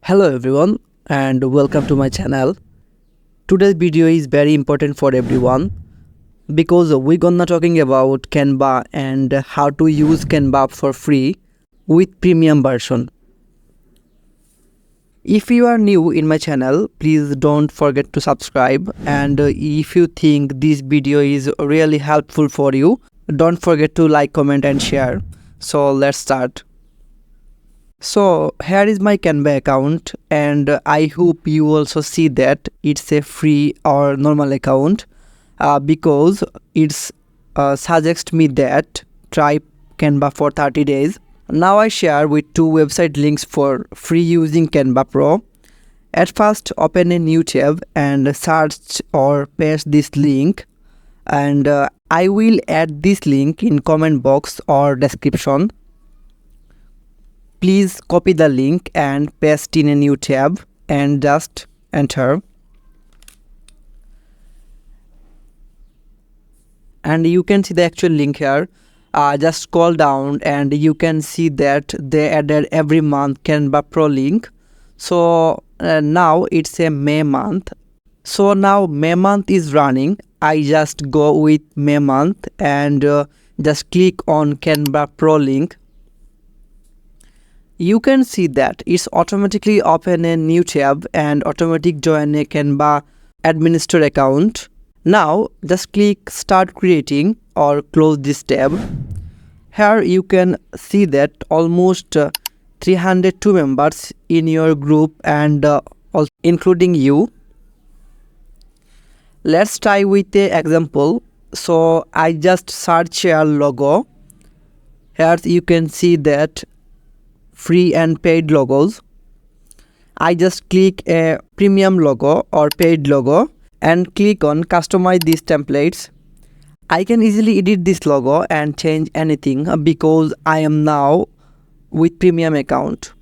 Hello everyone and welcome to my channel. Today's video is very important for everyone because we're gonna talking about Canva and how to use Canva for free with premium version. If you are new in my channel, please don't forget to subscribe, and if you think this video is really helpful for you, don't forget to like, comment and share. So let's start. So here is my Canva account, and I hope you also see that it's a free or normal account because it's suggests me that try Canva for 30 days. Now I share with two website links for free using Canva Pro. At first, open a new tab and search or paste this link, and I will add this link in comment box or description. Please copy the link and paste in a new tab and just enter. And you can see the actual link here. Just scroll down and you can see that they added every month Canva Pro link. So now it's a May month. So now May month is running. I just go with May month and just click on Canva Pro link. You can see that it's automatically open a new tab and automatic join a Canva administrator account. Now just click start creating or close this tab. Here you can see that almost 302 members in your group and also including you. Let's try with the example. So I just search a logo. Here you can see that free and paid logos. I just click a premium logo or paid logo and click on customize these templates. I can easily edit this logo and change anything because I am now with premium account.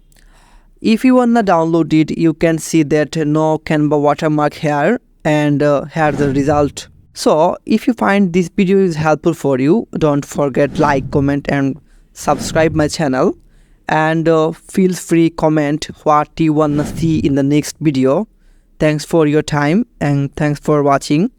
If you wanna download it, you can see that no Canva watermark here, and here the result. So if you find this video is helpful for you, don't forget like, comment and subscribe my channel. And feel free comment what you wanna see in the next video. Thanks for your time and thanks for watching.